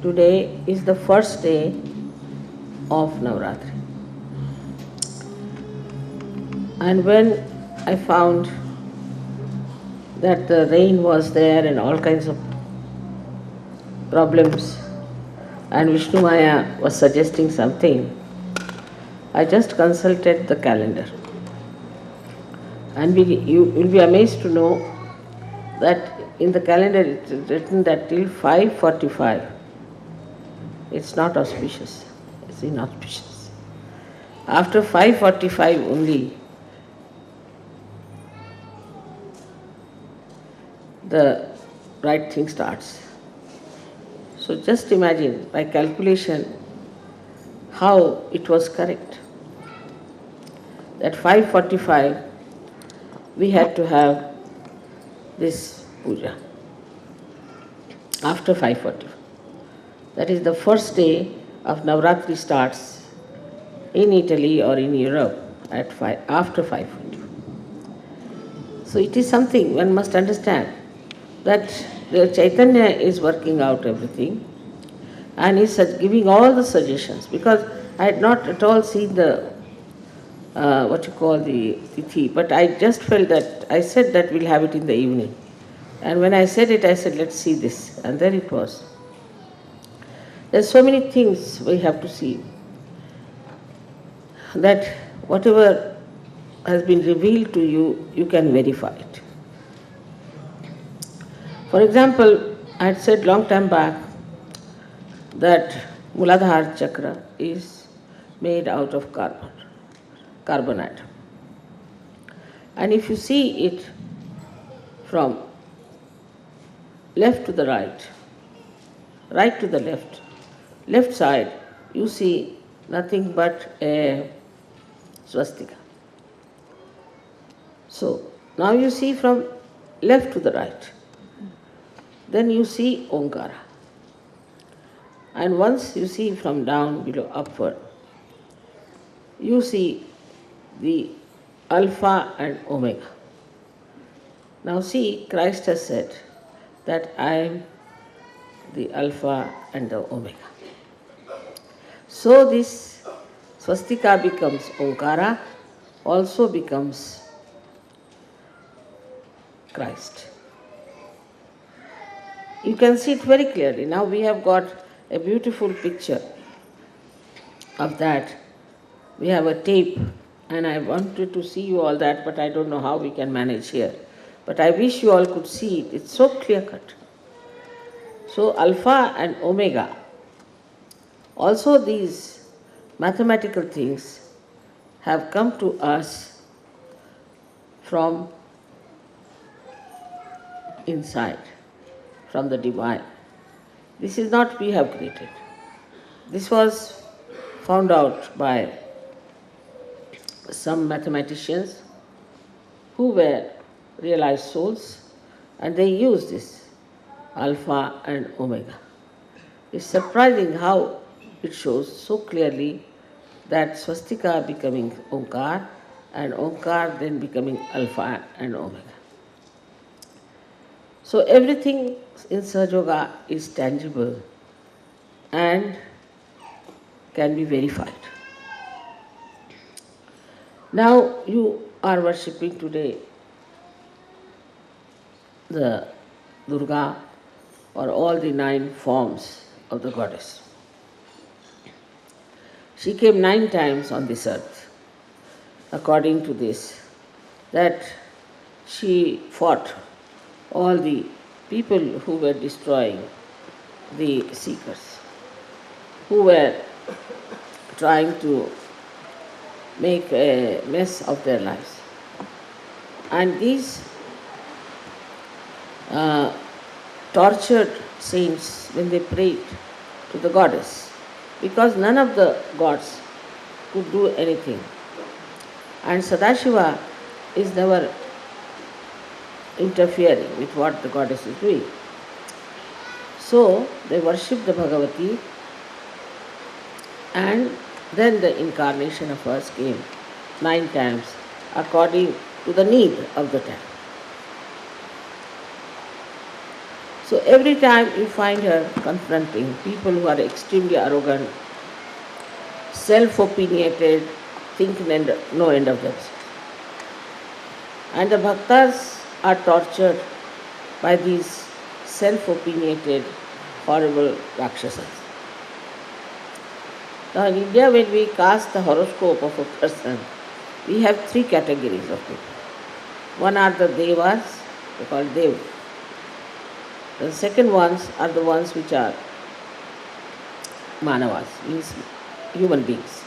Today is the first day of Navratri. And when I found that the rain was there and all kinds of problems, and Vishnu Maya was suggesting something, I just consulted the calendar. And you will be amazed to know that in the calendar it is written that till 5:45 it's not auspicious, it's inauspicious. After 5:45 only the right thing starts. So just imagine by calculation how it was correct. At 5:45 we had to have this puja after 5:45. That is the first day of Navratri starts in Italy or in Europe at after 5:45. So it is something one must understand that the Chaitanya is working out everything and is giving all the suggestions, because I had not at all seen the what you call the tithi, but I just felt that I said that we'll have it in the evening. And when I said it, I said, let's see this. And there it was. There's so many things we have to see, that whatever has been revealed to you, you can verify it. For example, I had said long time back that Muladhara chakra is made out of carbon atom. And if you see it from left to the right, right to the left side, you see nothing but a swastika. So now you see from left to the right, then you see Omkara. And once you see from down below upward, you see the Alpha and Omega. Now see, Christ has said that I am the Alpha and the Omega. So this swastika becomes Omkara, also becomes Christ. You can see it very clearly. Now we have got a beautiful picture of that. We have a tape, and I wanted to see you all that, but I don't know how we can manage here. But I wish you all could see it. It's so clear-cut. So Alpha and Omega, also these mathematical things have come to us from inside, from the divine. This is not we have created. This was found out by some mathematicians who were realized souls, and they used this Alpha and Omega. It's surprising how it shows so clearly that swastika becoming Omkar, and Omkar then becoming Alpha and Omega. So everything in Sahaja Yoga is tangible and can be verified. Now you are worshipping today the Durga, or all the 9 forms of the goddess. She came 9 times on this earth, according to this, that she fought all the people who were destroying the seekers, who were trying to make a mess of their lives. And these tortured saints, when they prayed to the goddess, because none of the gods could do anything. And Sadashiva is never interfering with what the goddess is doing. So they worshipped the Bhagavati, and then the incarnation of hers came 9 times according to the need of the time. So every time you find her confronting people who are extremely arrogant, self-opinionated, think no end of themselves. And the bhaktas are tortured by these self-opinionated, horrible rakshasas. Now in India, when we cast the horoscope of a person, we have three categories of people. One are the devas, they are called dev. The second ones are the ones which are manavas, means human beings.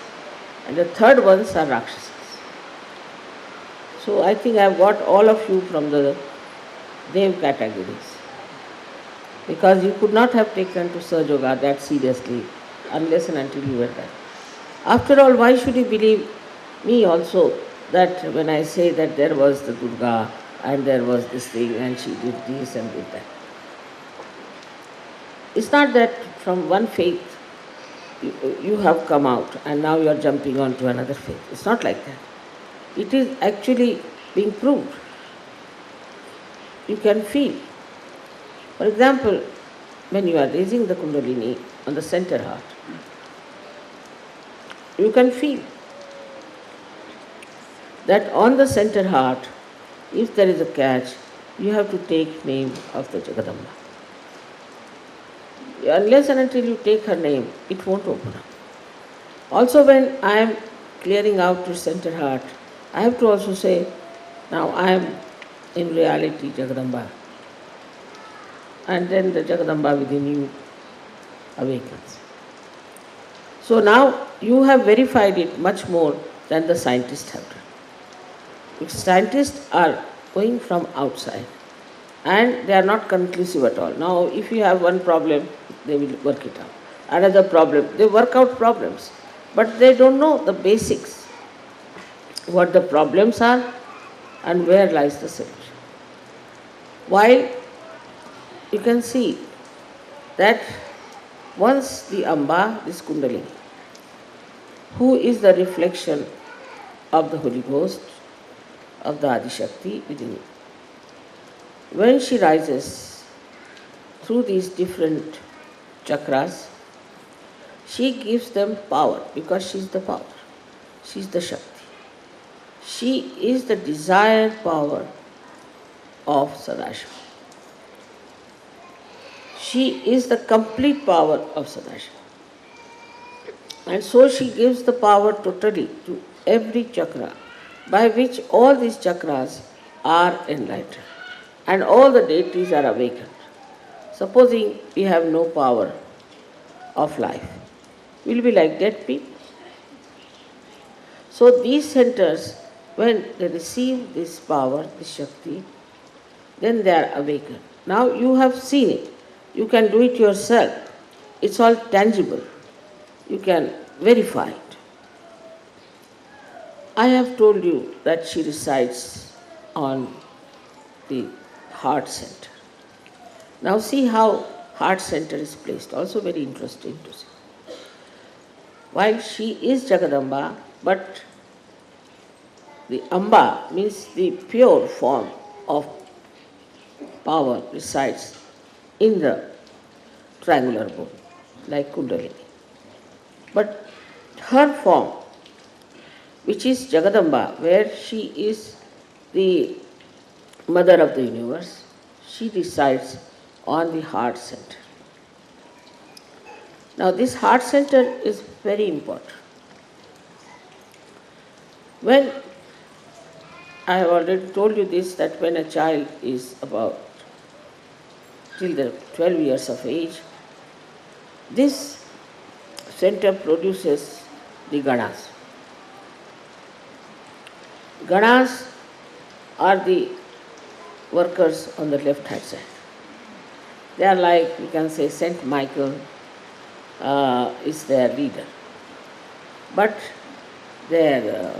And the third ones are rakshasas. So I think I have got all of you from the dev categories. Because you could not have taken to Sahaja Yoga that seriously unless and until you were there. After all, why should you believe me also that when I say that there was the Durga and there was this thing and she did this and did that? It's not that from one faith you have come out and now you are jumping on to another faith. It's not like that. It is actually being proved. You can feel. For example, when you are raising the Kundalini on the center heart, you can feel that on the center heart, if there is a catch, you have to take name of the Jagadamba. Unless and until you take her name, it won't open up. Also when I am clearing out to center heart, I have to also say, now I am in reality Jagadamba. And then the Jagadamba within you awakens. So now you have verified it much more than the scientists have done. Because scientists are going from outside and they are not conclusive at all. Now if you have one problem, they will work it out. Another problem, they work out problems. But they don't know the basics, what the problems are and where lies the solution. While you can see that once the Amba, this Kundalini, who is the reflection of the Holy Ghost, of the Adi Shakti within you, when she rises through these different chakras, she gives them power because she is the power. She is the Shakti. She is the desired power of Sadashiva. She is the complete power of Sadashiva. And so she gives the power totally to every chakra, by which all these chakras are enlightened and all the deities are awakened. Supposing we have no power of life, we'll be like dead people. So these centers, when they receive this power, this Shakti, then they are awakened. Now you have seen it. You can do it yourself. It's all tangible. You can verify it. I have told you that she resides on the heart center. Now see how heart center is placed. Also very interesting to see. While she is Jagadamba, but the Amba means the pure form of power resides in the triangular bone, like Kundalini. But her form, which is Jagadamba, where she is the mother of the universe, she resides on the heart center. Now this heart center is very important. When I have already told you this, that when a child is about till the 12 years of age, this center produces the ganas. Ganas are the workers on the left hand side. They are like, you can say, Saint Michael is their leader. But their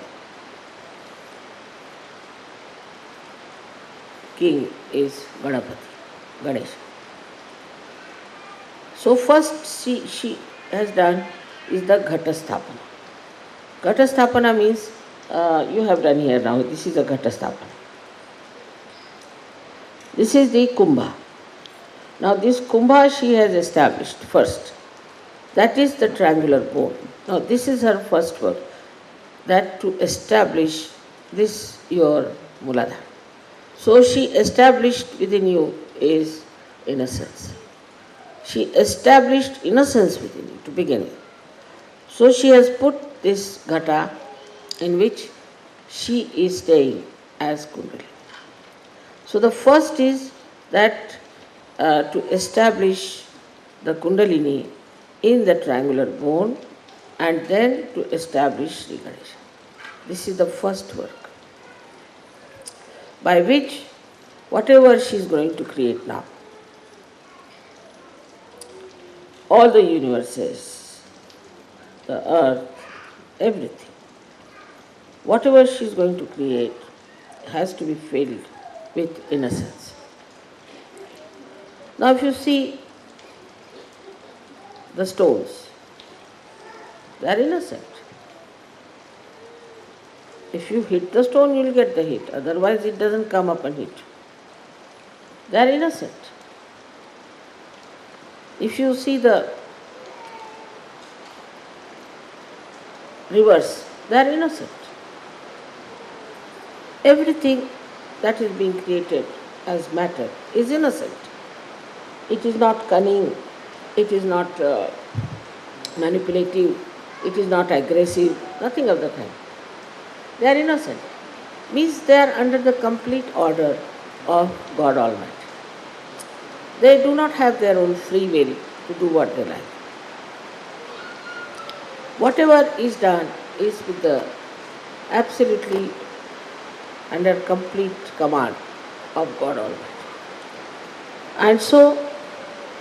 king is Ganapati, Ganesha. So first she has done is the Ghatasthapana. Ghatasthapana means, you have done here now, this is the Ghatasthapana. This is the Kumbha. Now this kumbha she has established first. That is the triangular bone. Now this is her first work, that to establish this your Muladhara. So she established within you is innocence. She established innocence within you to begin with. So she has put this ghata in which she is staying as Kundalini. So the first is that to establish the Kundalini in the triangular bone and then to establish Sri Ganesha. This is the first work by which whatever she is going to create now, all the universes, the earth, everything, whatever she is going to create has to be filled with innocence. Now if you see the stones, they are innocent. If you hit the stone, you will get the hit, otherwise it doesn't come up and hit. They are innocent. If you see the rivers, they are innocent. Everything that is being created as matter is innocent. It is not cunning, it is not manipulative, it is not aggressive, nothing of the kind. They are innocent. Means they are under the complete order of God Almighty. They do not have their own free will to do what they like. Whatever is done is with the absolutely under complete command of God Almighty. And so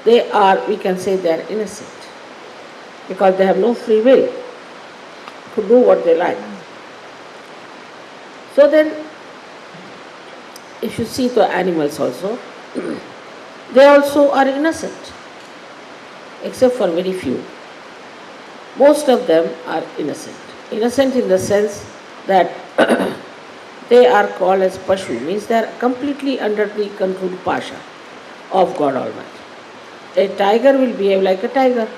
they are, we can say they are innocent because they have no free will to do what they like. So then, if you see the animals also, they also are innocent, except for very few. Most of them are innocent. Innocent in the sense that they are called as Pashu, means they are completely under the control pasha of God Almighty. A tiger will behave like a tiger,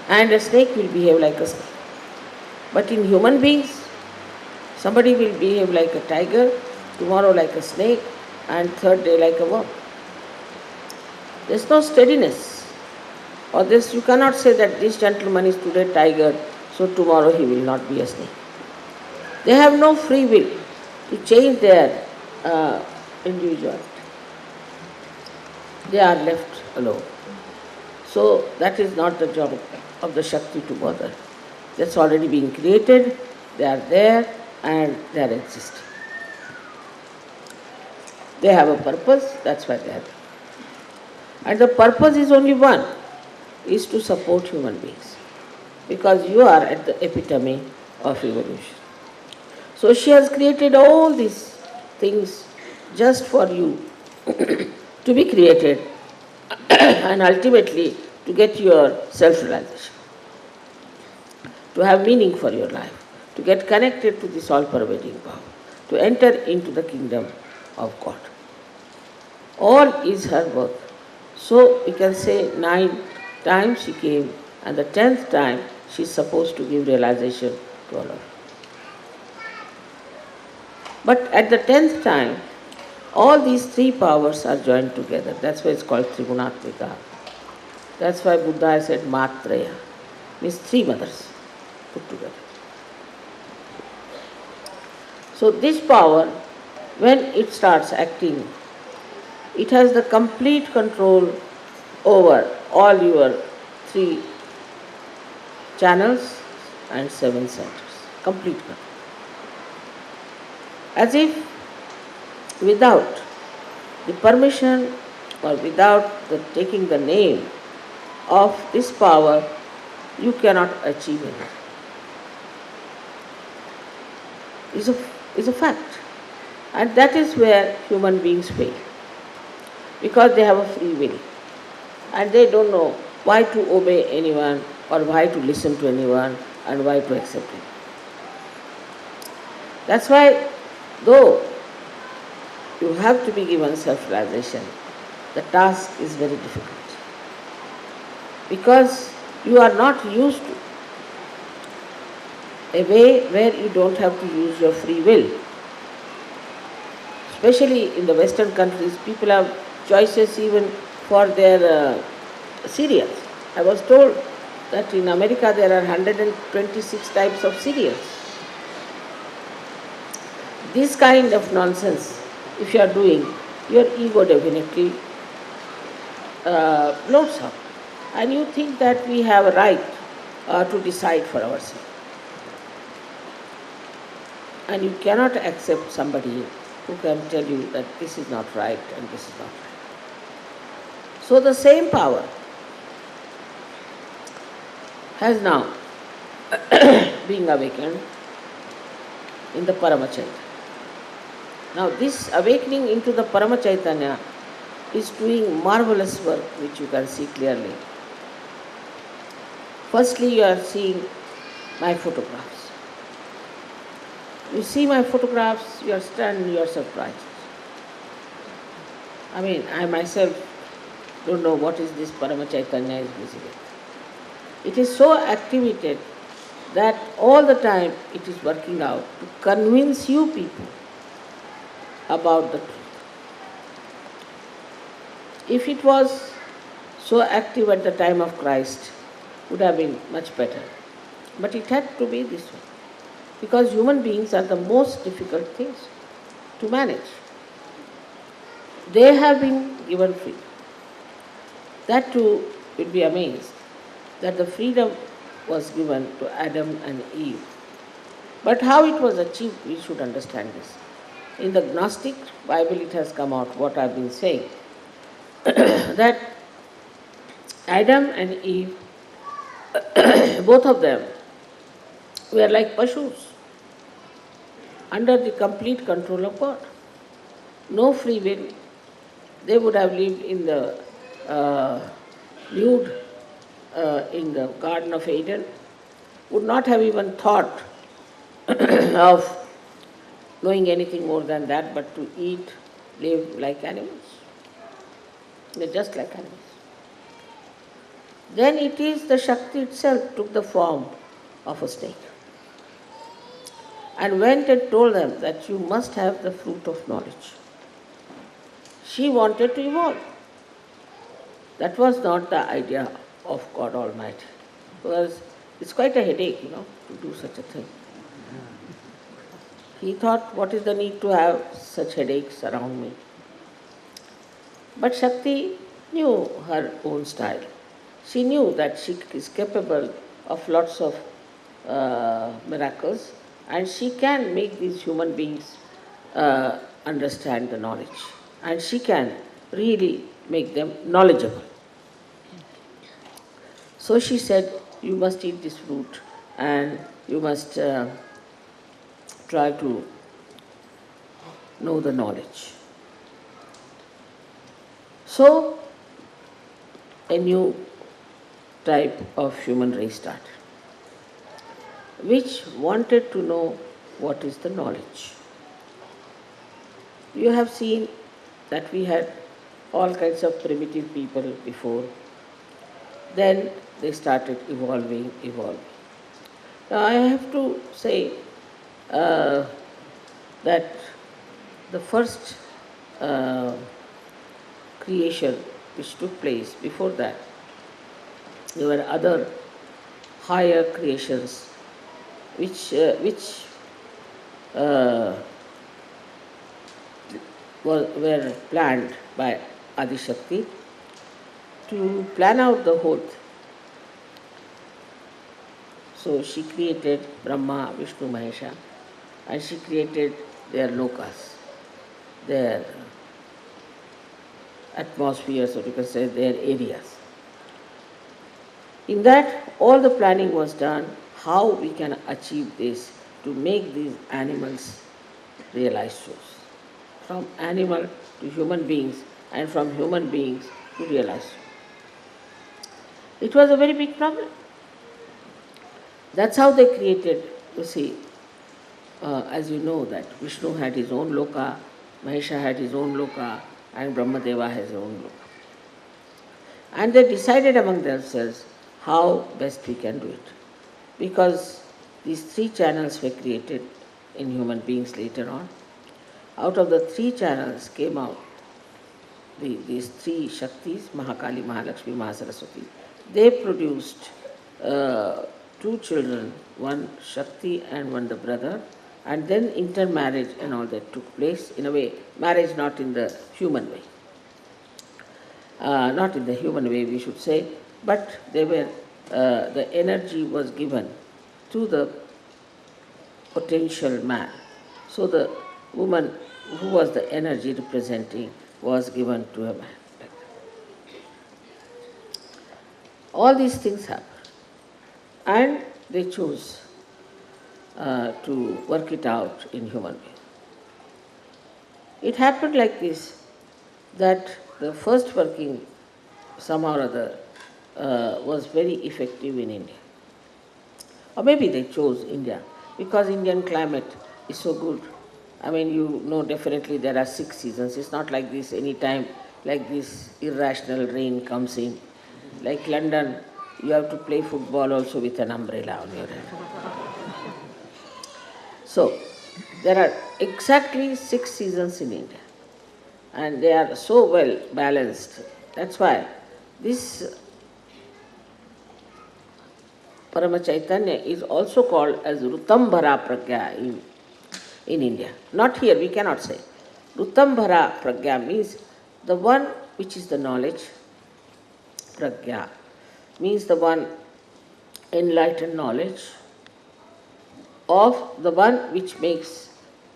and a snake will behave like a snake. But in human beings, somebody will behave like a tiger, tomorrow like a snake, and third day like a worm. There is no steadiness. Or this, you cannot say that this gentleman is today tiger, so tomorrow he will not be a snake. They have no free will to change their individuality. They are left alone. So that is not the job of the Shakti to bother. That's already being created, they are there and they are existing. They have a purpose, that's why they are there. And the purpose is only one, is to support human beings. Because you are at the epitome of evolution. So she has created all these things just for you to be created and ultimately to get your self-realization, to have meaning for your life, to get connected to this all-pervading power, to enter into the kingdom of God. All is her work. So we can say 9 times she came and the 10th time she is supposed to give realization to all of you. But at the 10th time, all these 3 powers are joined together. That's why it's called Trigunatmika. That's why Buddha said Matraya, means 3 mothers put together. So this power, when it starts acting, it has the complete control over all your 3 channels and 7 centers. Complete control. As if without the permission or without the taking the name of this power, you cannot achieve it. Is a fact. And that is where human beings fail. Because they have a free will. And they don't know why to obey anyone or why to listen to anyone and why to accept it. That's why, though you have to be given self-realization, the task is very difficult because you are not used to a way where you don't have to use your free will. Especially in the Western countries, people have choices even for their cereals. I was told that in America there are 126 types of cereals. This kind of nonsense, if you are doing, your ego definitely blows up. And you think that we have a right to decide for ourselves. And you cannot accept somebody who can tell you that this is not right and this is not right. So the same power has now been awakened in the Paramachaitanya. Now this awakening into the Paramachaitanya is doing marvelous work, which you can see clearly. Firstly, you are seeing my photographs. You see my photographs, you are stunned, you are surprised. I mean, I myself don't know what is this Paramachaitanya is busy with. It is so activated that all the time it is working out to convince you people about the truth. If it was so active at the time of Christ, it would have been much better. But it had to be this way. Because human beings are the most difficult things to manage. They have been given freedom. That too, you'll be amazed that the freedom was given to Adam and Eve. But how it was achieved, we should understand this. In the Gnostic Bible it has come out, what I've been saying, that Adam and Eve, both of them, were like Pashus, under the complete control of God. No free will. They would have lived in the nude in the Garden of Eden, would not have even thought of knowing anything more than that, but to eat, live like animals. They're just like animals. Then it is the Shakti itself took the form of a snake and went and told them that you must have the fruit of knowledge. She wanted to evolve. That was not the idea of God Almighty. Because it's quite a headache, to do such a thing. He thought, what is the need to have such headaches around me? But Shakti knew her own style. She knew that she is capable of lots of miracles, and she can make these human beings understand the knowledge. And she can really make them knowledgeable. So she said, you must eat this fruit and you must try to know the knowledge. So a new type of human race started, which wanted to know what is the knowledge. You have seen that we had all kinds of primitive people before. Then they started evolving. Now I have to say that the first creation which took place before that, there were other higher creations which were planned by Adi Shakti to plan out the whole thing. So she created Brahma, Vishnu, Mahesha, and she created their lokas, their atmospheres, or you can say their areas. In that, all the planning was done, how we can achieve this to make these animals realize souls. From animal to human beings, and from human beings to realize souls. It was a very big problem. That's how they created, you see, as you know, that Vishnu had his own loka, Mahesha had his own loka, and Brahmadeva has his own loka. And they decided among themselves how best we can do it. Because these three channels were created in human beings later on. Out of the three channels came out these three Shaktis, Mahakali, Mahalakshmi, Mahasaraswati. They produced two children, one Shakti and one the brother, and then intermarriage and all that took place. In a way, marriage not in the human way. Not in the human way, we should say, but they were, the energy was given to the potential man. So the woman who was the energy representing was given to a man. All these things happen. And they chose to work it out in human being. It happened like this, that the first working somehow or other was very effective in India. Or maybe they chose India because Indian climate is so good. I mean, you know definitely there are 6 seasons. It's not like this any time like this irrational rain comes in. Like London, you have to play football also with an umbrella on your head. So, there are exactly 6 seasons in India. And they are so well balanced. That's why this Parama Chaitanya is also called as Rutambhara Pragya in India. Not here, we cannot say. Rutambhara Pragya means the one which is the knowledge. Pragya means the one enlightened knowledge of the one which makes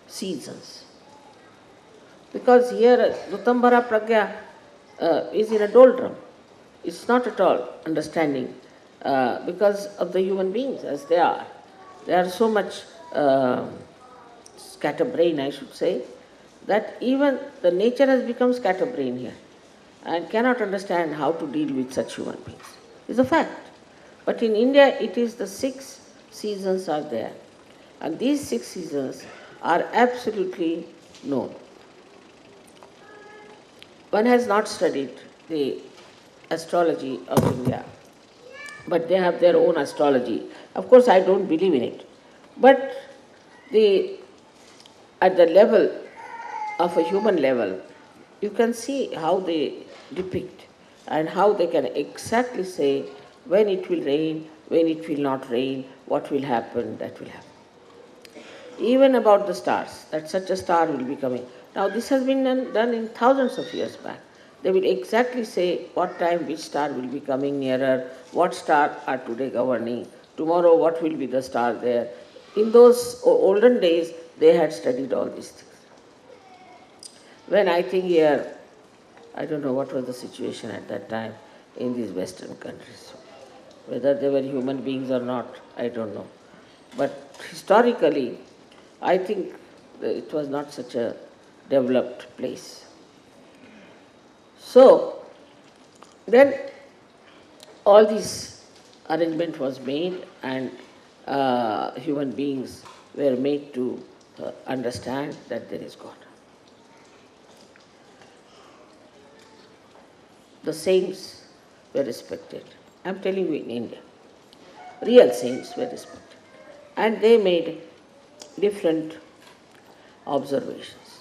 seasons. Because here Rutambhara Pragya is in a doldrum. It's not at all understanding because of the human beings as they are. They are so much scatterbrain, I should say, that even the nature has become scatterbrain here and cannot understand how to deal with such human beings. It's a fact. But in India, it is the 6 seasons are there. And these 6 seasons are absolutely known. One has not studied the astrology of India, but they have their own astrology. Of course, I don't believe in it. But at the level of a human level, you can see how they depict and how they can exactly say when it will rain, when it will not rain, what will happen, that will happen. Even about the stars, that such a star will be coming. Now this has been done in thousands of years back. They will exactly say what time which star will be coming nearer, what star are today governing, tomorrow what will be the star there. In those olden days, they had studied all these things. When I think here, I don't know what was the situation at that time in these Western countries. Whether they were human beings or not, I don't know. But historically, I think it was not such a developed place. So, then all this arrangement was made and human beings were made to understand that there is God. The saints were respected. I am telling you in India. Real saints were respected. And they made different observations.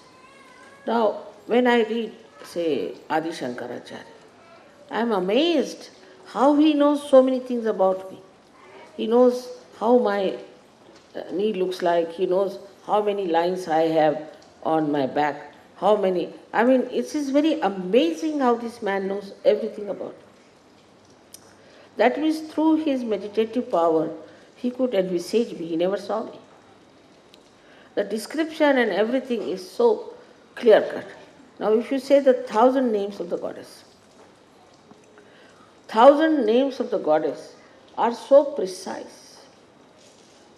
Now, when I read, say, Adi Shankaracharya, I am amazed how he knows so many things about me. He knows how my knee looks like, he knows how many lines I have on my back, how many. I mean, it is very amazing how this man knows everything about me. That means through his meditative power, he could envisage me, he never saw me. The description and everything is so clear-cut. Now if you say the 1,000 names of the goddess, 1,000 names of the goddess are so precise.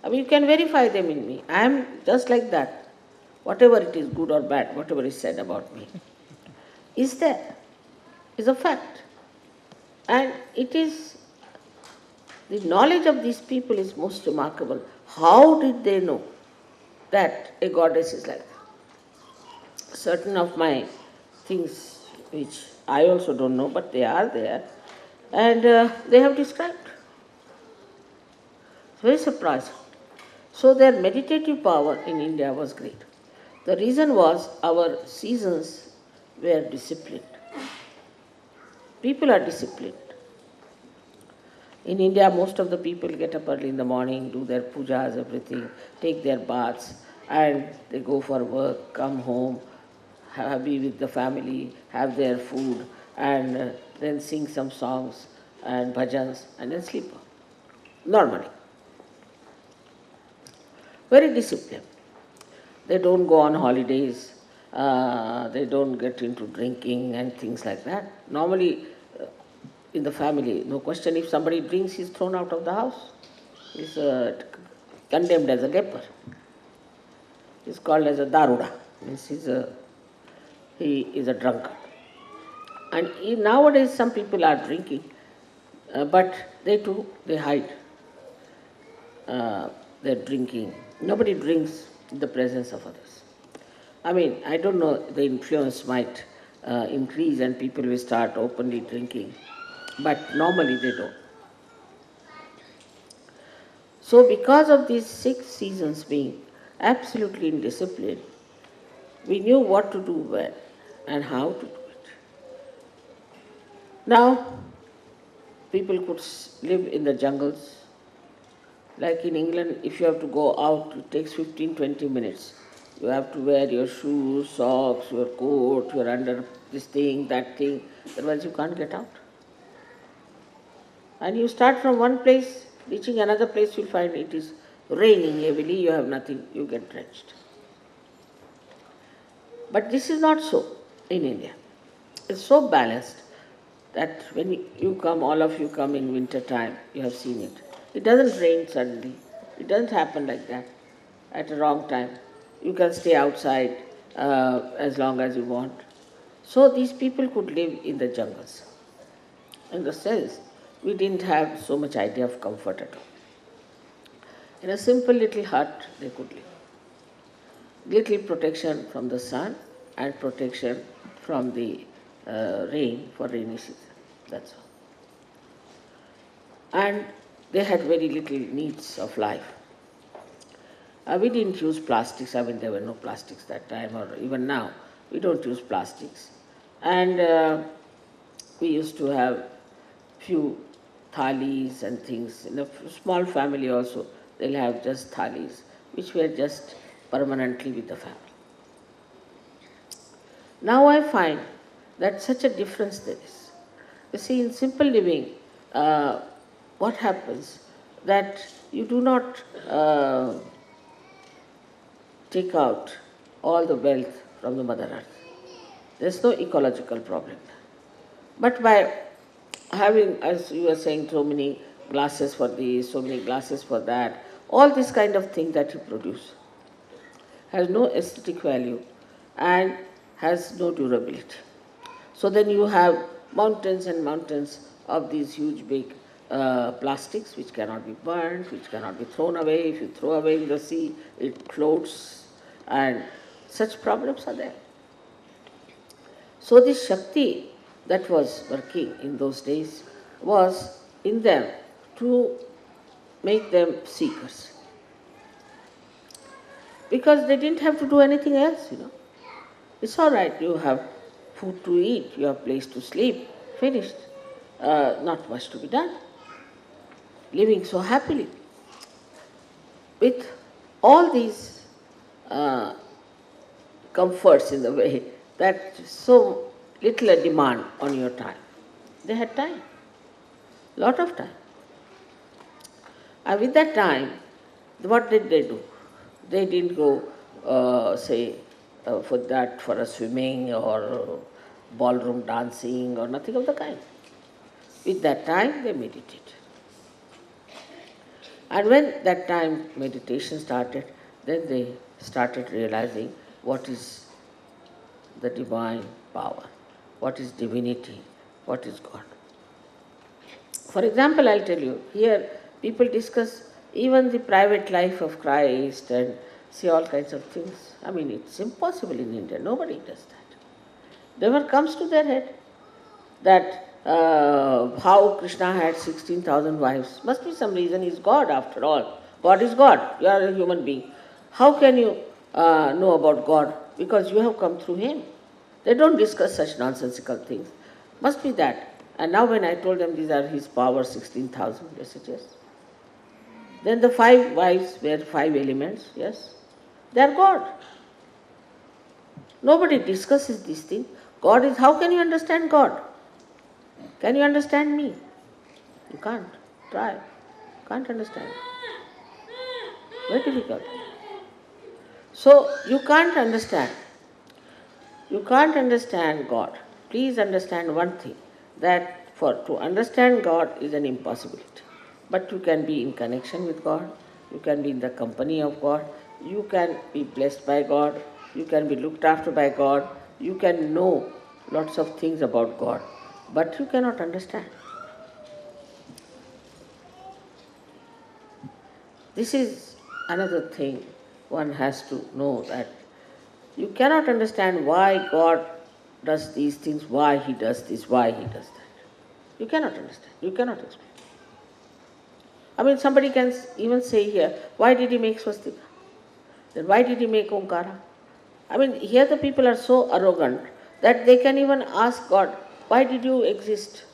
I mean, you can verify them in me. I am just like that. Whatever it is, good or bad, whatever is said about me, is there, is a fact. And it is, the knowledge of these people is most remarkable. How did they know that a goddess is like that? Certain of my things which I also don't know, but they are there, And they have described. It's very surprising. So their meditative power in India was great. The reason was our seasons were disciplined. People are disciplined. In India, most of the people get up early in the morning, do their pujas, everything, take their baths, and they go for work, come home, be with the family, have their food, and then sing some songs and bhajans, and then sleep normally. Very disciplined. They don't go on holidays, they don't get into drinking and things like that. Normally, in the family, no question, if somebody drinks, he's thrown out of the house. He's condemned as a leper. He's called as a daruda, means he is a drunkard. And nowadays some people are drinking, but they hide their drinking. Nobody drinks in the presence of others. I mean, I don't know, the influence might increase and people will start openly drinking, but normally they don't. So because of these 6 seasons being absolutely in discipline, we knew what to do when and how to do it. Now, people could live in the jungles. Like in England, if you have to go out, it takes 15-20 minutes. You have to wear your shoes, socks, your coat, you're under this thing, that thing, otherwise you can't get out. And you start from one place, reaching another place, you'll find it is raining heavily, you have nothing, you get drenched. But this is not so in India. It's so balanced that when you come, all of you come in winter time, you have seen it. It doesn't rain suddenly. It doesn't happen like that at a wrong time. You can stay outside as long as you want. So these people could live in the jungles. In the sense, we didn't have so much idea of comfort at all. In a simple little hut, they could live. Little protection from the sun and protection from the rain for rainy season. That's all. And they had very little needs of life. We didn't use plastics. I mean, there were no plastics that time, or even now. We don't use plastics. And we used to have few thalis and things. In a small family also, they'll have just thalis, which were just permanently with the family. Now I find that such a difference there is. You see, in simple living, what happens that you do not take out all the wealth from the Mother Earth. There's no ecological problem. But by having, as you were saying, so many glasses for this, so many glasses for that, all this kind of thing that you produce has no aesthetic value and has no durability. So then you have mountains and mountains of these huge big plastics which cannot be burnt, which cannot be thrown away. If you throw away in the sea, it floats, and such problems are there. So this Shakti that was working in those days was in them to make them seekers. Because they didn't have to do anything else, It's all right, you have food to eat, you have place to sleep, finished. Not much to be done. Living so happily. With all these comforts in the way that so little a demand on your time. They had time, lot of time. And with that time, what did they do? They didn't go, for a swimming or ballroom dancing or nothing of the kind. With that time, they meditate. And when that time meditation started, then they started realizing what is the divine power, what is divinity, what is God. For example, I'll tell you, here people discuss even the private life of Christ and see all kinds of things. I mean, it's impossible in India. Nobody does that. Never comes to their head that how Krishna had 16,000 wives. Must be some reason. He's God after all. God is God. You are a human being. How can you know about God? Because you have come through Him. They don't discuss such nonsensical things. Must be that. And now when I told them these are His power, 16,000, they said yes. Then the 5 wives were 5 elements, yes. They are God. Nobody discusses these things. God is, how can you understand God? Can you understand me? You can't. Try. Can't understand. Very difficult. So you can't understand. You can't understand God. Please understand one thing, that to understand God is an impossibility. But you can be in connection with God, you can be in the company of God, you can be blessed by God, you can be looked after by God, you can know lots of things about God, but you cannot understand. This is another thing one has to know, that you cannot understand why God does these things, why He does this, why He does that. You cannot understand. You cannot explain. I mean, somebody can even say here, why did He make swastika? Then why did He make Omkara? I mean, here the people are so arrogant that they can even ask God, why did you exist?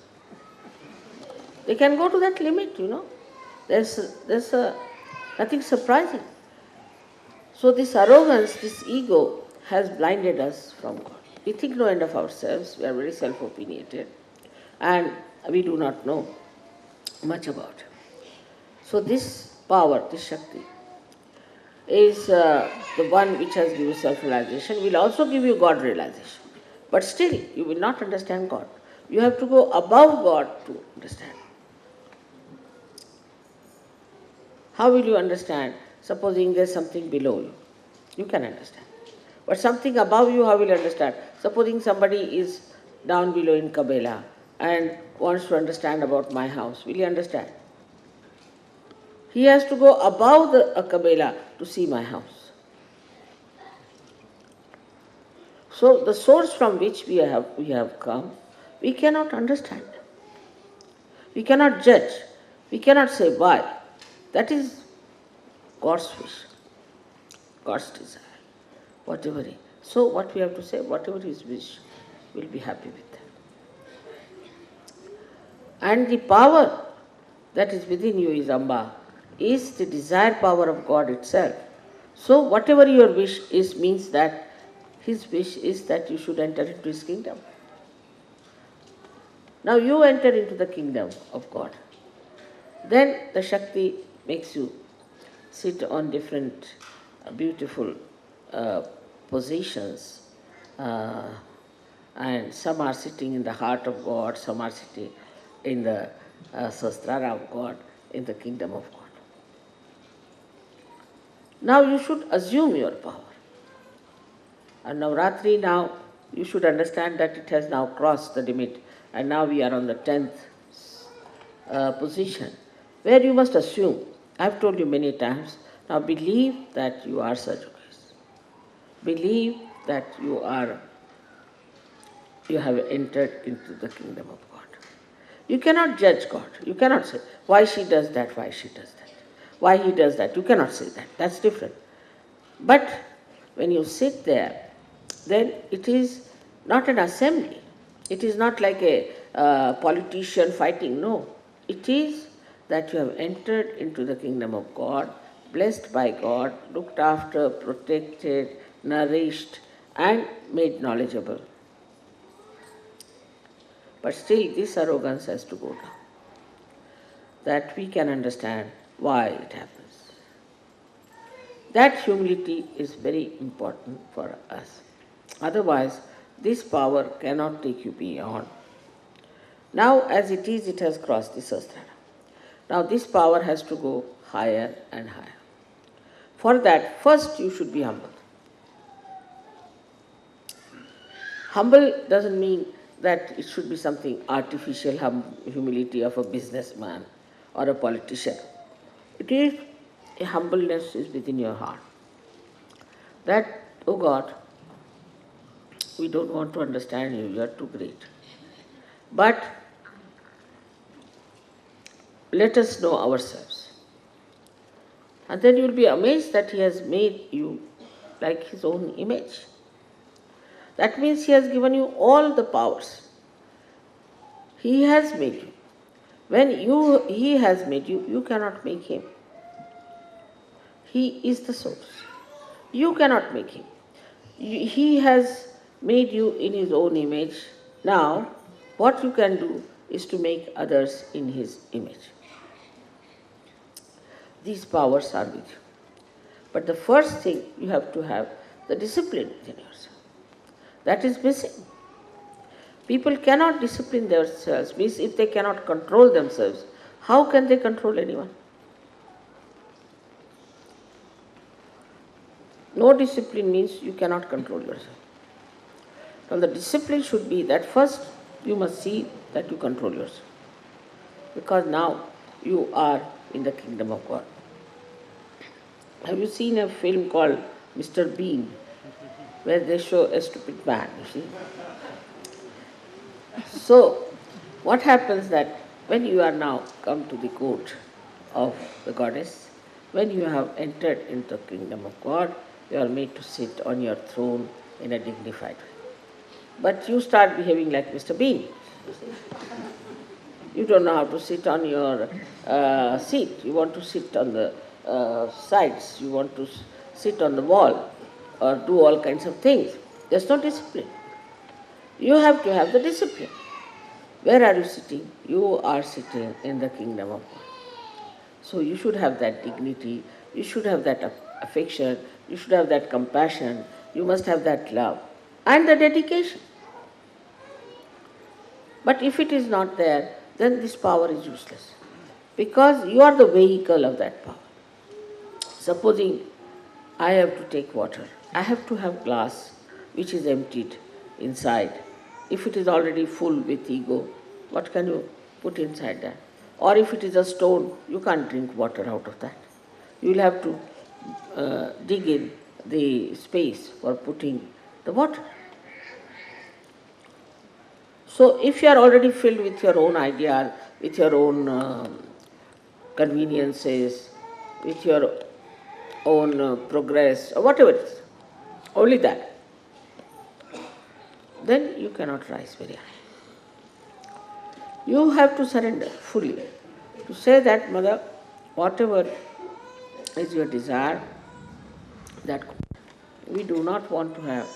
They can go to that limit, you know. There's nothing surprising. So this arrogance, this ego has blinded us from God. We think no end of ourselves, we are very self-opinionated, and we do not know much about it. So this power, this Shakti, is the one which has given self-realization, will also give you God realization. But still, you will not understand God. You have to go above God to understand. How will you understand? Supposing there's something below you. You can understand. But something above you, how will you understand? Supposing somebody is down below in Kabela and wants to understand about my house. Will you understand? He has to go above the Kabela to see my house. So the source from which we have come, we cannot understand. We cannot judge. We cannot say why. That is God's wish, God's desire. Whatever He. So what we have to say, whatever His wish, we'll be happy with that. And the power that is within you is Amba, is the desired power of God itself. So whatever your wish is means that His wish is that you should enter into His kingdom. Now you enter into the kingdom of God. Then the Shakti makes you sit on different beautiful positions, and some are sitting in the heart of God, some are sitting in the Sastrara of God, in the kingdom of God. Now you should assume your power. And Navratri now, you should understand that it has now crossed the limit, and now we are on the 10th position, where you must assume. I've told you many times, now believe that you are Sajukas. Believe that you have entered into the kingdom of God. You cannot judge God. You cannot say, why she does that, why she does that, why he does that. You cannot say that. That's different. But when you sit there, then it is not an assembly. It is not like a politician fighting. No. It is that you have entered into the kingdom of God, blessed by God, looked after, protected, nourished, and made knowledgeable. But still, this arrogance has to go down, that we can understand why it happens. That humility is very important for us. Otherwise, this power cannot take you beyond. Now, as it is, it has crossed the Sahasrara. Now, this power has to go higher and higher. For that, first you should be humble. Humble doesn't mean that it should be something artificial humility of a businessman or a politician. It is a humbleness is within your heart. That, oh God, we don't want to understand you, you are too great. But let us know ourselves. And then you will be amazed that He has made you like His own image. That means He has given you all the powers. He has made you. When He has made you, you cannot make Him. He is the source. You cannot make Him. He has made you in His own image. Now, what you can do is to make others in His image. These powers are with you. But the first thing you have to have the discipline within yourself. That is missing. People cannot discipline themselves, means if they cannot control themselves, how can they control anyone? No discipline means you cannot control yourself. Now the discipline should be that first you must see that you control yourself. Because now you are in the kingdom of God. Have you seen a film called Mr. Bean, where they show a stupid man, you see? So, what happens that when you are now come to the court of the goddess, when you have entered into the kingdom of God, you are made to sit on your throne in a dignified way. But you start behaving like Mr. Bean. You don't know how to sit on your seat. You want to sit on the sides. You want to sit on the wall or do all kinds of things. There's no discipline. You have to have the discipline. Where are you sitting? You are sitting in the kingdom of God. So you should have that dignity, you should have that affection, you should have that compassion, you must have that love and the dedication. But if it is not there, then this power is useless. Because you are the vehicle of that power. Supposing I have to take water, I have to have glass which is emptied inside. If it is already full with ego, what can you put inside that? Or if it is a stone, you can't drink water out of that. You will have to dig in the space for putting the water. So if you are already filled with your own ideal, with your own conveniences, with your own progress, or whatever it is, only that, then you cannot rise very high. You have to surrender fully, to say that, Mother, whatever is your desire, that we do not want to have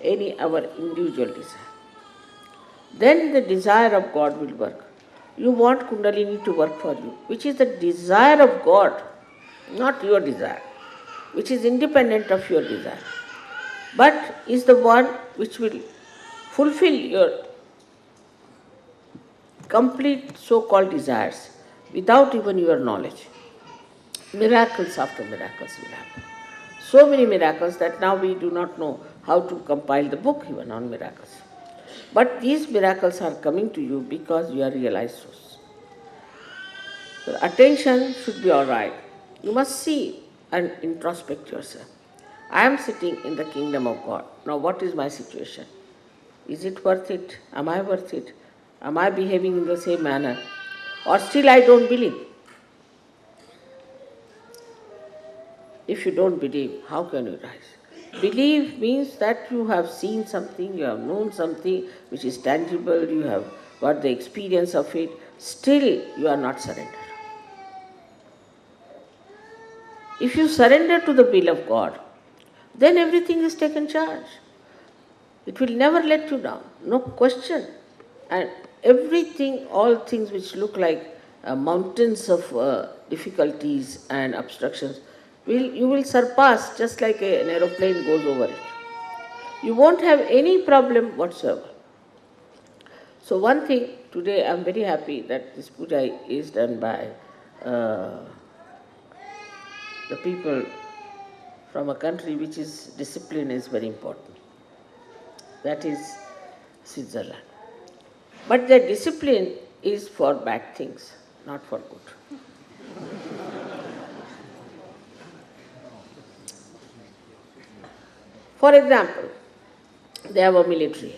any our individual desire. Then the desire of God will work. You want Kundalini to work for you, which is the desire of God, not your desire, which is independent of your desire, but is the one which will fulfill your complete so-called desires without even your knowledge. Miracles after miracles will happen. So many miracles that now we do not know how to compile the book even on miracles. But these miracles are coming to you because you are realized souls. Your attention should be all right. You must see and introspect yourself. I am sitting in the kingdom of God. Now what is my situation? Is it worth it? Am I worth it? Am I behaving in the same manner? Or still I don't believe? If you don't believe, how can you rise? Believe means that you have seen something, you have known something which is tangible, you have got the experience of it, still you are not surrendered. If you surrender to the will of God, then everything is taken charge. It will never let you down, no question. And everything, all things which look like mountains of difficulties and obstructions, you will surpass just like an aeroplane goes over it. You won't have any problem whatsoever. So one thing, today I am very happy that this puja is done by the people from a country which is discipline is very important. That is Switzerland. But their discipline is for bad things, not for good. For example, they have a military.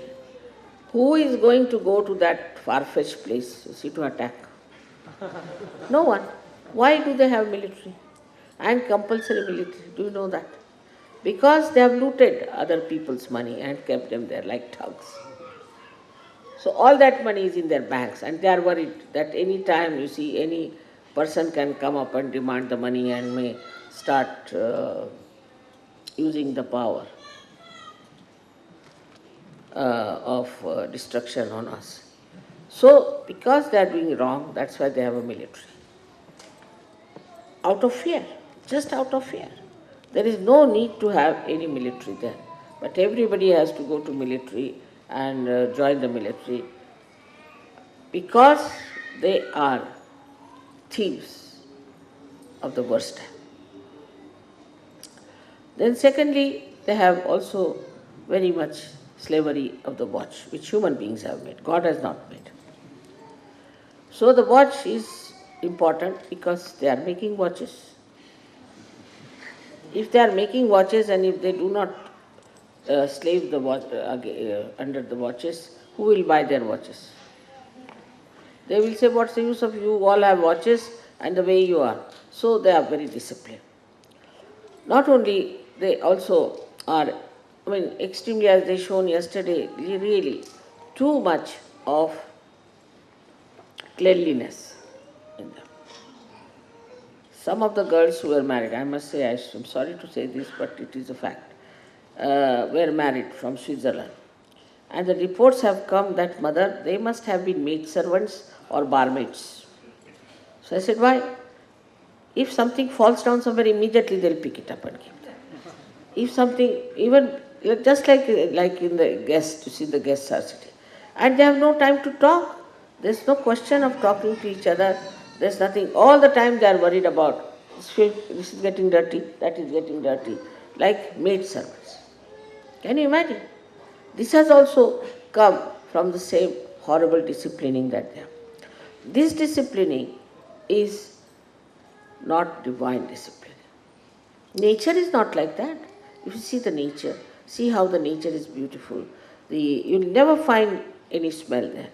Who is going to go to that far-fetched place, you see, to attack? No one. Why do they have military? And compulsory military. Do you know that? Because they have looted other people's money and kept them there like thugs. So all that money is in their banks, and they are worried that any time you see any person can come up and demand the money and may start using the power of destruction on us. So because they are doing wrong, that's why they have a military. Out of fear, just out of fear. There is no need to have any military there. But everybody has to go to military and join the military because they are thieves of the worst type. Then secondly, they have also very much slavery of the watch, which human beings have made. God has not made. So the watch is important because they are making watches. If they are making watches and if they do not slave the watch, under the watches, who will buy their watches? They will say, what's the use of you all have watches and the way you are. So they are very disciplined. Not only, they also are, extremely, as they shown yesterday, really too much of cleanliness in them. Some of the girls who were married, I must say, I'm sorry to say this, but it is a fact, were married from Switzerland. And the reports have come that mother, they must have been maid servants or barmaids. So I said, why? If something falls down somewhere, immediately they'll pick it up and keep that. If something, even just like in the guests, you see the guests are sitting, and they have no time to talk. There's no question of talking to each other. There's nothing. All the time they are worried about this is getting dirty, that is getting dirty, like maid servants. Can you imagine? This has also come from the same horrible disciplining that they have. This disciplining is not divine discipline. Nature is not like that. If you see the nature, see how the nature is beautiful. You'll never find any smell there.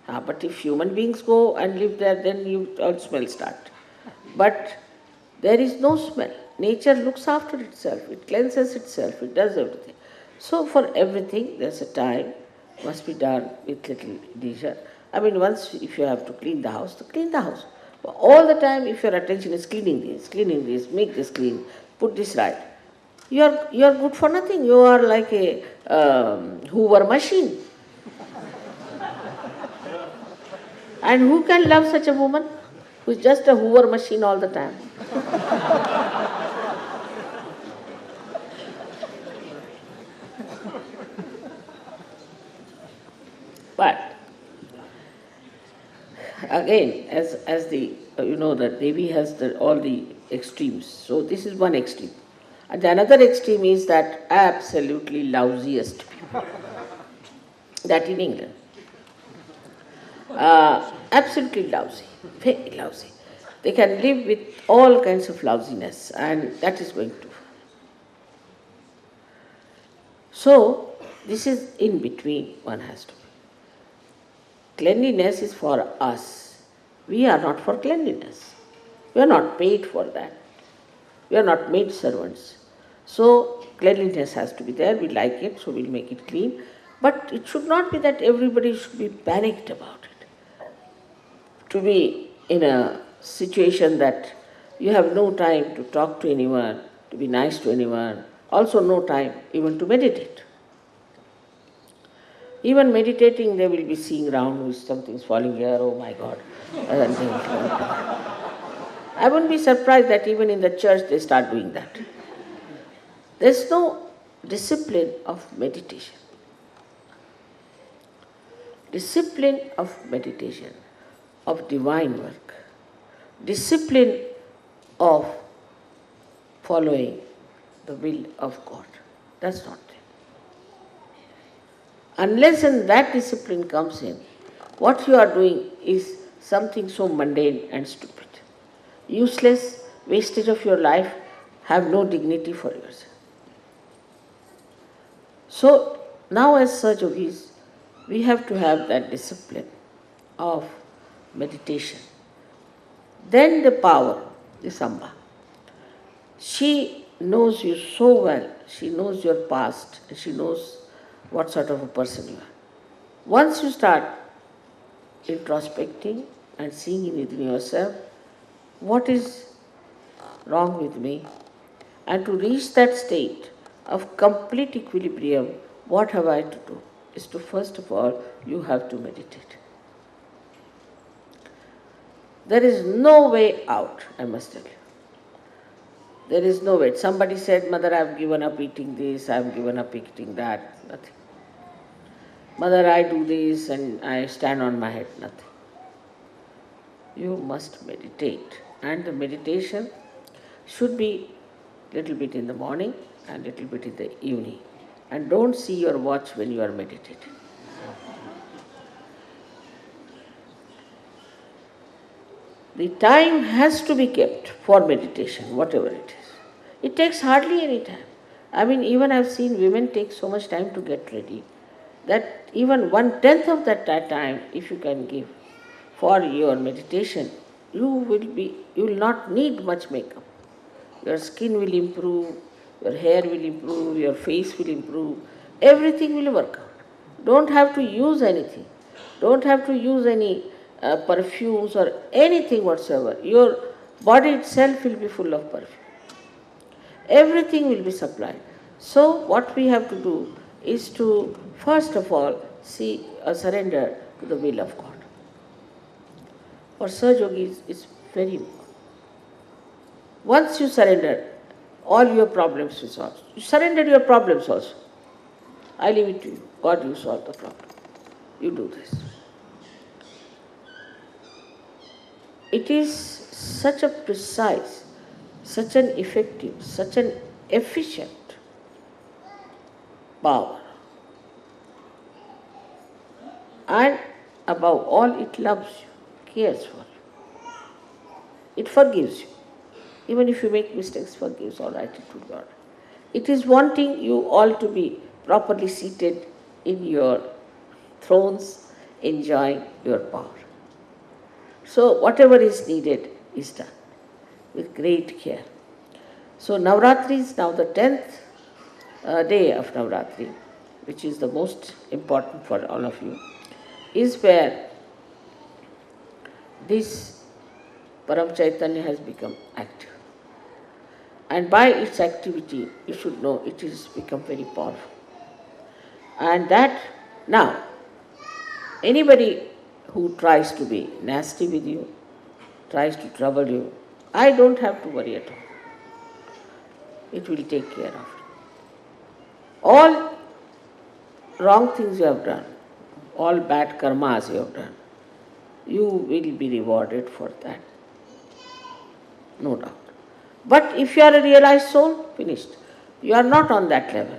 But if human beings go and live there, then all smell start. But there is no smell. Nature looks after itself. It cleanses itself. It does everything. So for everything, there's a time, must be done with little leisure. Once if you have to clean the house, to clean the house. But all the time, if your attention is cleaning this, make this clean, put this right, you are good for nothing. You are like a Hoover machine. And who can love such a woman who is just a Hoover machine all the time? But again, as the that Devi has all the extremes. So this is one extreme. And the another extreme is that absolutely lousiest people. That in England. Absolutely lousy, very lousy. They can live with all kinds of lousiness, and that is going to. So this is in between one has to be. Cleanliness is for us. We are not for cleanliness. We are not paid for that. We are not maid servants. So cleanliness has to be there. We like it, so we'll make it clean. But it should not be that everybody should be panicked about it. To be in a situation that you have no time to talk to anyone, to be nice to anyone, also no time even to meditate. Even meditating, they will be seeing round, if something's falling here, oh my God. I wouldn't be surprised that even in the church they start doing that. There's no discipline of meditation. Discipline of meditation, of divine work. Discipline of following the will of God. That's not there. Unless and that discipline comes in, what you are doing is something so mundane and stupid. Useless, wastage of your life, have no dignity for yourself. So now as Sahaja yogis, we have to have that discipline of meditation. Then the power, the Samba. She knows you so well. She knows your past. She knows what sort of a person you are. Once you start introspecting and seeing within yourself what is wrong with me, and to reach that state of complete equilibrium, what have I to do? Is to first of all, you have to meditate. There is no way out, I must tell you. There is no way. Somebody said, Mother, I've given up eating this, I've given up eating that, nothing. Mother, I do this and I stand on my head, nothing. You must meditate. And the meditation should be little bit in the morning and little bit in the evening. And don't see your watch when you are meditating. The time has to be kept for meditation, whatever it is. It takes hardly any time. I mean, even I've seen women take so much time to get ready that even 1/10 of that time, if you can give for your meditation, you will not need much makeup. Your skin will improve, your hair will improve, your face will improve, everything will work out. Don't have to use anything. Don't have to use any perfumes or anything whatsoever. Your body itself will be full of perfume. Everything will be supplied. So what we have to do is to first of all see a surrender to the will of God. For Sahaj Yogi is very important. Once you surrender, all your problems will solve. You surrender your problems also. I leave it to you. God, you solve the problem. You do this. It is such a precise, such an effective, such an efficient power. And above all, it loves you, cares for you. It forgives you. Even if you make mistakes, forgives, all right, it will God. It is wanting you all to be properly seated in your thrones, enjoying your power. So whatever is needed is done with great care. So Navratri is now the 10th day of Navratri, which is the most important for all of you, is where this Param Chaitanya has become active. And by its activity, you should know it has become very powerful. And that now, anybody who tries to be nasty with you, tries to trouble you, I don't have to worry at all. It will take care of it. All wrong things you have done, all bad karmas you have done, you will be rewarded for that. No doubt. But if you are a realized soul, finished. You are not on that level.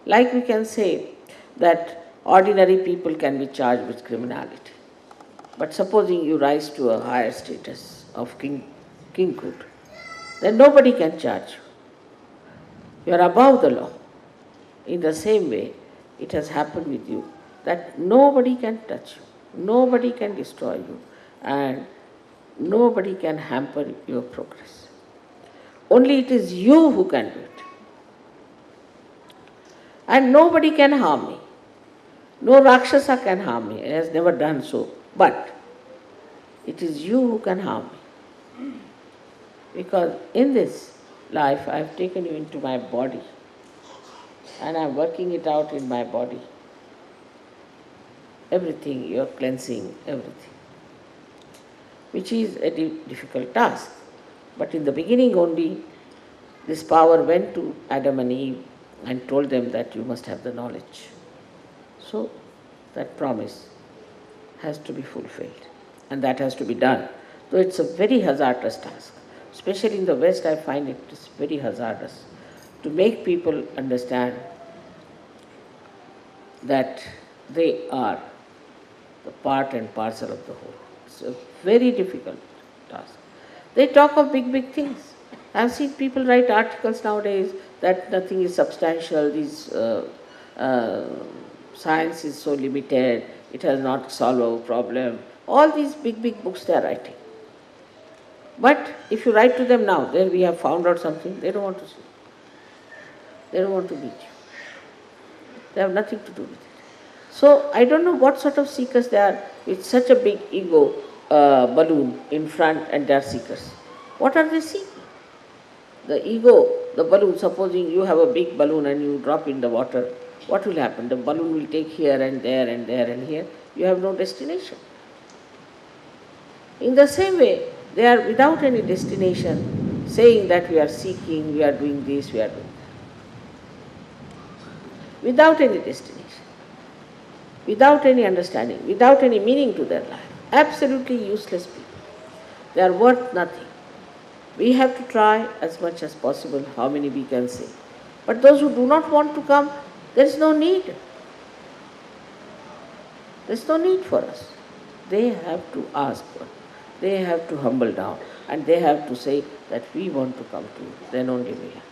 Like we can say that ordinary people can be charged with criminality. But supposing you rise to a higher status of kinghood, then nobody can charge you. You are above the law. In the same way, it has happened with you that nobody can touch you, nobody can destroy you, and nobody can hamper your progress. Only it is you who can do it. And nobody can harm me. No Rakshasa can harm me. It has never done so. But it is you who can harm me. Because in this life I have taken you into my body and I am working it out in my body. Everything, you are cleansing everything. Which is a difficult task. But in the beginning only, this power went to Adam and Eve and told them that you must have the knowledge. So that promise has to be fulfilled, and that has to be done. Though it's a very hazardous task. Especially in the West, I find it is very hazardous to make people understand that they are the part and parcel of the whole. It's a very difficult task. They talk of big, big things. I've seen people write articles nowadays that nothing is substantial, science is so limited, it has not solved our problem. All these big, big books they are writing. But if you write to them now, there we have found out something, they don't want to see. They don't want to meet you. They have nothing to do with it. So I don't know what sort of seekers they are with such a big ego balloon in front, and they are seekers. What are they seeking? The ego, the balloon, supposing you have a big balloon and you drop in the water, what will happen? The balloon will take here and there and there and here. You have no destination. In the same way, they are without any destination, saying that we are seeking, we are doing this, we are doing that. Without any destination, without any understanding, without any meaning to their life. Absolutely useless people. They are worth nothing. We have to try as much as possible how many we can say. But those who do not want to come, there is no need. There is no need for us. They have to ask for it. They have to humble down, and they have to say that we want to come to you. Then only we have.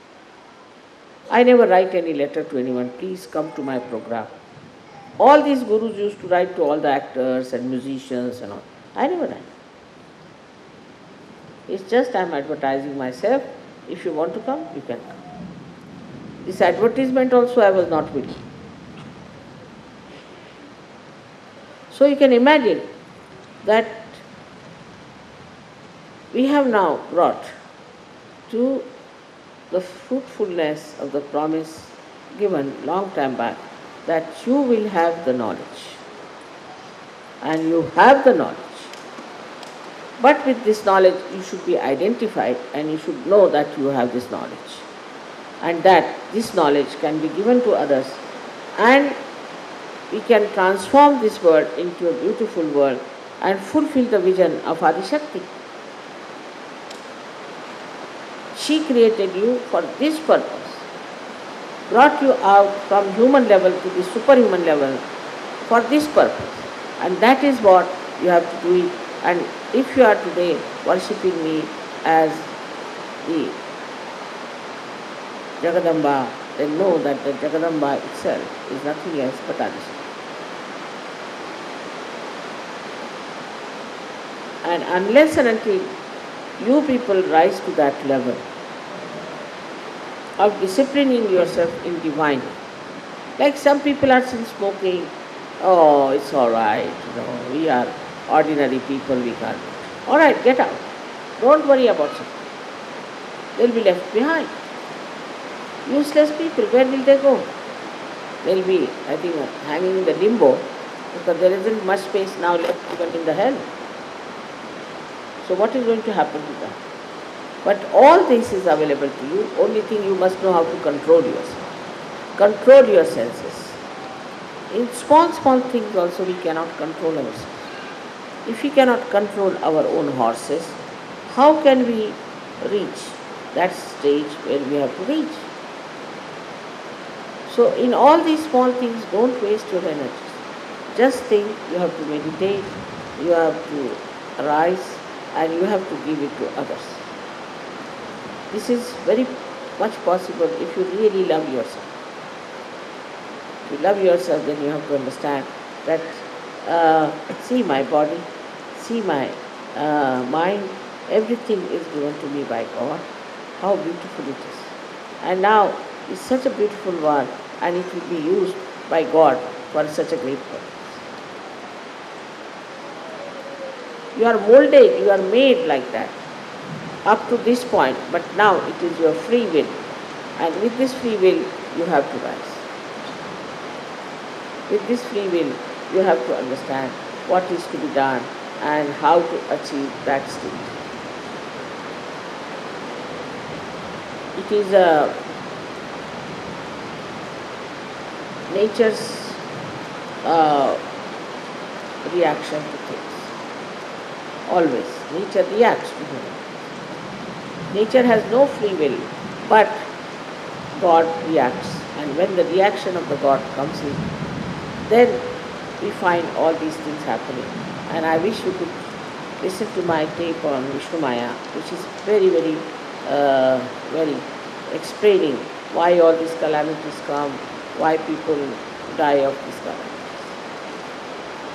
I never write any letter to anyone, please come to my program. All these gurus used to write to all the actors and musicians and all. I never write. It's just I'm advertising myself. If you want to come, you can come. This advertisement also I was not willing. So you can imagine that we have now brought to the fruitfulness of the promise given long time back that you will have the knowledge. And you have the knowledge. But with this knowledge you should be identified and you should know that you have this knowledge. And that this knowledge can be given to others, and we can transform this world into a beautiful world and fulfill the vision of Adishakti. She created you for this purpose, brought you out from human level to the superhuman level for this purpose. And that is what you have to do it. And if you are today worshipping me as the Jagadamba, then know that the Jagadamba itself is nothing else but Adishakti. And unless and until you people rise to that level of disciplining yourself in divine, like some people are still smoking, oh, it's all right, we are ordinary people, we can't. All right, get out. Don't worry about it. They'll be left behind. Useless people, where will they go? They'll be, I think, hanging in the limbo, because there isn't much space now left even in the hell. So what is going to happen to them? But all this is available to you. Only thing you must know how to control yourself. Control your senses. In small, small things also we cannot control ourselves. If we cannot control our own horses, how can we reach that stage where we have to reach? So in all these small things, don't waste your energy. Just think, you have to meditate, you have to arise, and you have to give it to others. This is very much possible if you really love yourself. If you love yourself, then you have to understand that see my body, see my mind, everything is given to me by God. How beautiful it is. And now it's such a beautiful world, and it will be used by God for such a great purpose. You are molded, you are made like that up to this point, but now it is your free will, and with this free will you have to rise. With this free will you have to understand what is to be done and how to achieve that state. It is nature's reaction to things. Always. Nature reacts to human. Nature has no free will, but God reacts. And when the reaction of the God comes in, then we find all these things happening. And I wish you could listen to my tape on Vishnu Maya, which is very, very explaining why all these calamities come, why people die of these calamities.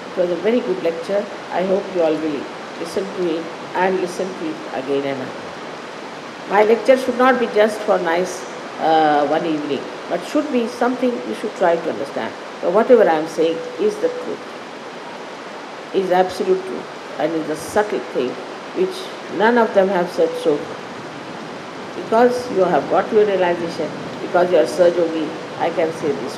It was a very good lecture. I hope you all will listen to it and listen to it again and again. My lecture should not be just for nice one evening, but should be something you should try to understand. So whatever I am saying is the truth, is absolute truth, and is a subtle thing which none of them have said so far. Because you have got your realization, because you are Sahaja Yogi, I can say this.